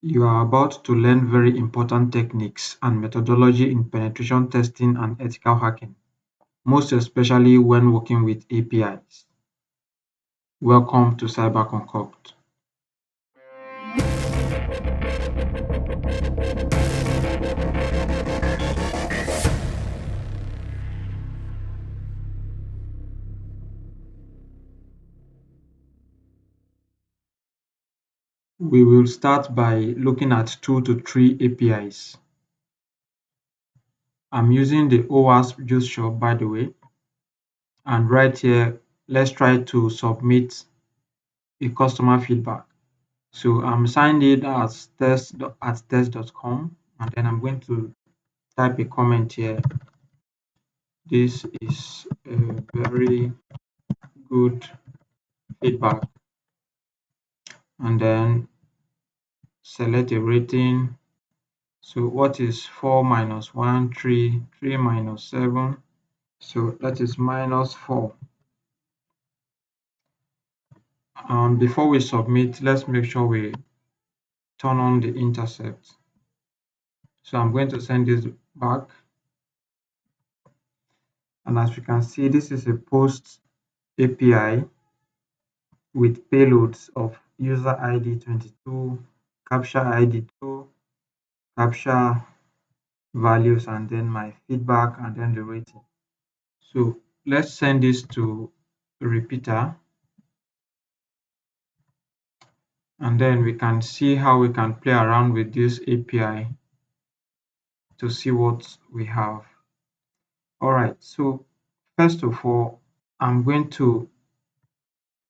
You are about to learn very important techniques and methodology in penetration testing and ethical hacking, most especially when working with APIs. Welcome to Cyber Concoct. We will start by looking at 2 to 3 APIs. I'm using the OWASP Juice Shop, by the way, and right here, let's try to submit a customer feedback. So I'm signed in as test@test.com, and then I'm going to type a comment here. This is a very good feedback, and then select a rating. So what is 4 minus 1? 3. 3 minus 7. So that is -4. Before we submit, let's make sure we turn on the intercept. So I'm going to send this back. And as you can see, this is a post API with payloads of user ID 22, captcha ID 2, captcha values, and then my feedback, and then the rating. So let's send this to a repeater, and then we can see how we can play around with this API to see what we have. All right, so first of all, I'm going to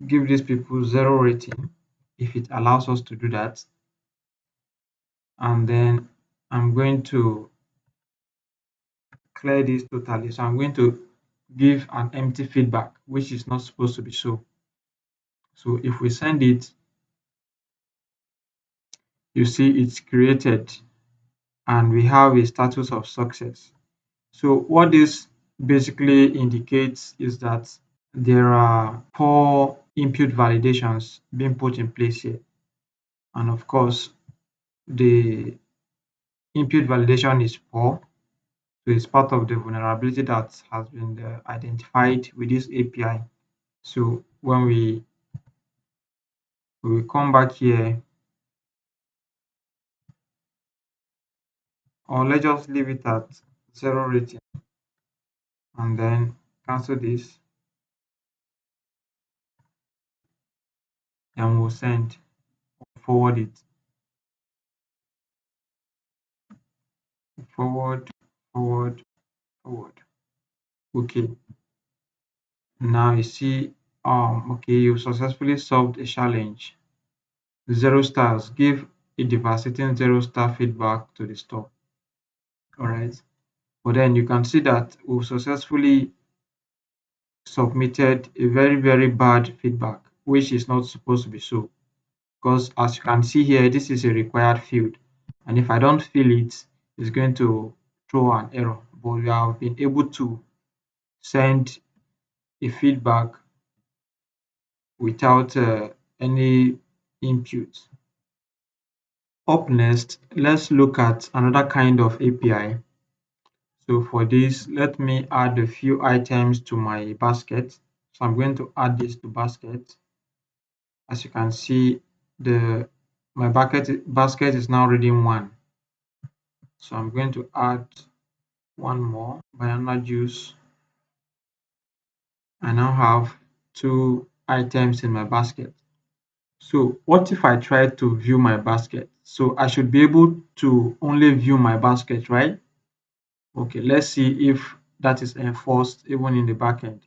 give these people 0 rating if it allows us to do that. And then I'm going to clear this totally. So I'm going to give an empty feedback, which is not supposed to be so. So if we send it, you see it's created and we have a status of success. So what this basically indicates is that there are poor input validations being put in place here. And of course, the input validation is poor. So it's part of the vulnerability that has been identified with this API. So when we come back here, or let's just leave it at 0 rating and then cancel this, and we'll send, forward it, forward, forward, forward. Okay, now you see, okay, you successfully solved a challenge. 0 stars. Give a devastating 0-star feedback to the store. All right, but then you can see that we've successfully submitted a very bad feedback, which is not supposed to be so, because as you can see here, this is a required field, and if I don't fill it, it's going to throw an error. But we have been able to send a feedback without any input. Up next, let's look at another kind of API. So for this, let me add a few items to my basket. So I'm going to add this to basket. As you can see, my basket is now reading 1. So I'm going to add one more banana juice. I now have 2 items in my basket. So what if I try to view my basket? So I should be able to only view my basket, right? Okay, let's see if that is enforced even in the backend.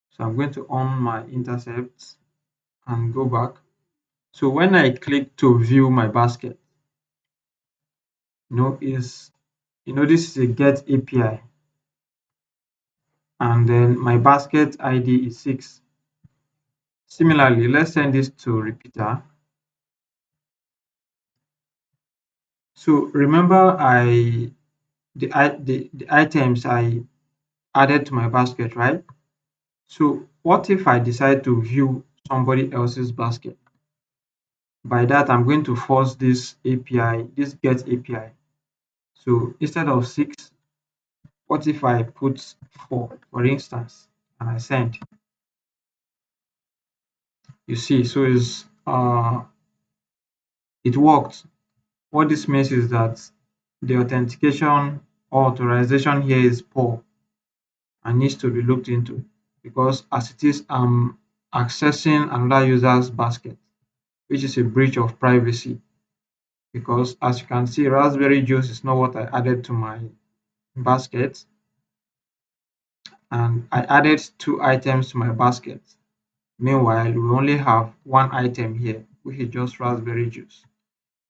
So I'm going to on my intercepts and go back. So when I click to view my basket, this is a get API, and then my basket ID is 6. Similarly, let's send this to repeater. So remember the items I added to my basket, right? So what if I decide to view somebody else's basket? By that, I'm going to force this API, this get API. So instead of 6, what if I put 4, for instance, and I send? You see, so it worked. What this means is that the authentication or authorization here is poor and needs to be looked into, because as it is, I'm accessing another user's basket, which is a breach of privacy. Because as you can see, raspberry juice is not what I added to my basket, and I added 2 items to my basket. Meanwhile, we only have 1 item here, which is just raspberry juice.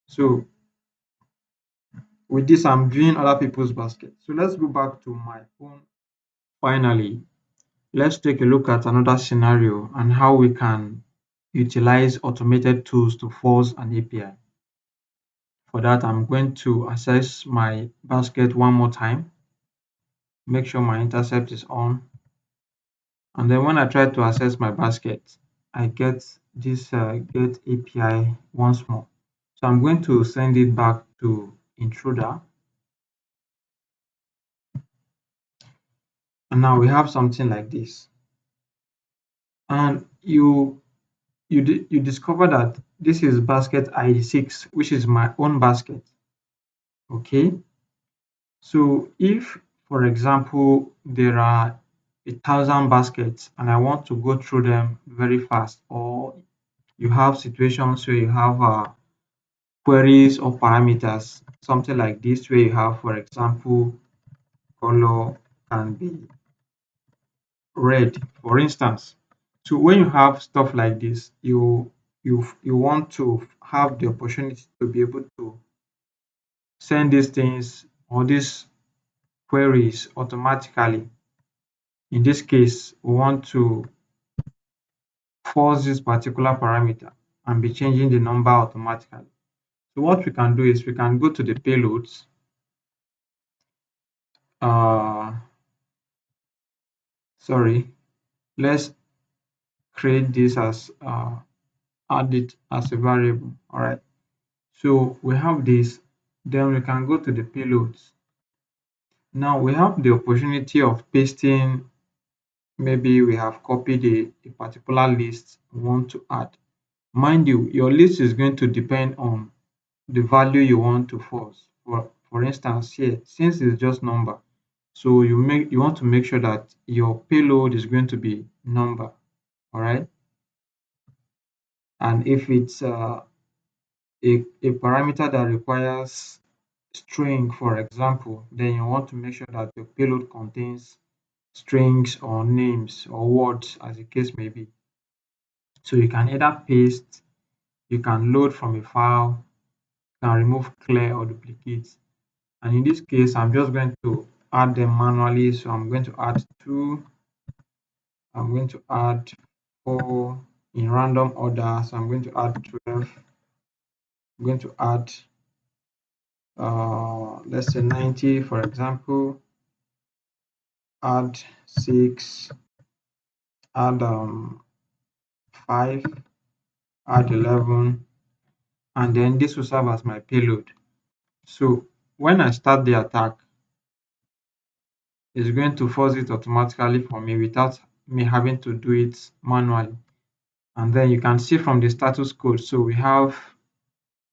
So with this, I'm viewing other people's basket. So let's go back to my own. Finally, let's take a look at another scenario and how we can utilize automated tools to force an API. For that, I'm going to access my basket one more time, make sure my intercept is on. And then when I try to access my basket, I get this get API once more. So I'm going to send it back to intruder. And now we have something like this. And you discover that this is basket ID 6, which is my own basket. Okay. So if, for example, there are 1,000 baskets and I want to go through them very fast, or you have situations where you have queries or parameters, something like this, where you have, for example, color can be red, for instance. So when you have stuff like this, you want to have the opportunity to be able to send these things or these queries automatically. In this case, we want to force this particular parameter and be changing the number automatically. So what we can do is we can go to the payloads. Uh, sorry, let's create this as add it as a variable. All right. So we have this. Then we can go to the payloads. Now we have the opportunity of pasting. Maybe we have copied a particular list we want to add. Mind you, your list is going to depend on the value you want to force. For instance, here, since it's just number, so you want to make sure that your payload is going to be number. All right. And if it's a parameter that requires string, for example, then you want to make sure that your payload contains strings or names or words, as the case may be. So you can either paste, you can load from a file, you can remove clear or duplicate. And in this case, I'm just going to add them manually. So I'm going to add 2, I'm going to add 4 in random order. So I'm going to add 12, I'm going to add let's say 90, for example, add 6, add 5, add 11, and then this will serve as my payload. So when I start the attack, it's going to force it automatically for me without me having to do it manually. And then you can see from the status code, so we have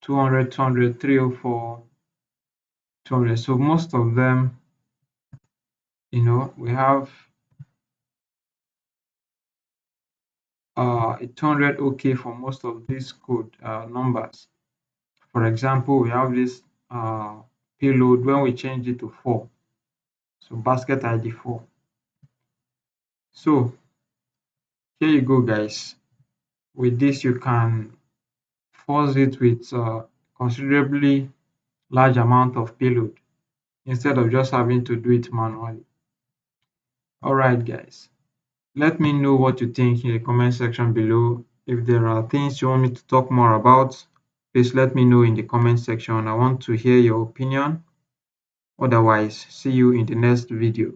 200, 200, 304, 200. So most of them, we have a 200 OK for most of these code numbers. For example, we have this payload when we change it to 4. So basket ID 4. So here you go, guys. With this, you can force it with considerably large amount of payload instead of just having to do it manually. All right, guys. Let me know what you think in the comment section below. If there are things you want me to talk more about, please let me know in the comment section. I want to hear your opinion. Otherwise, see you in the next video.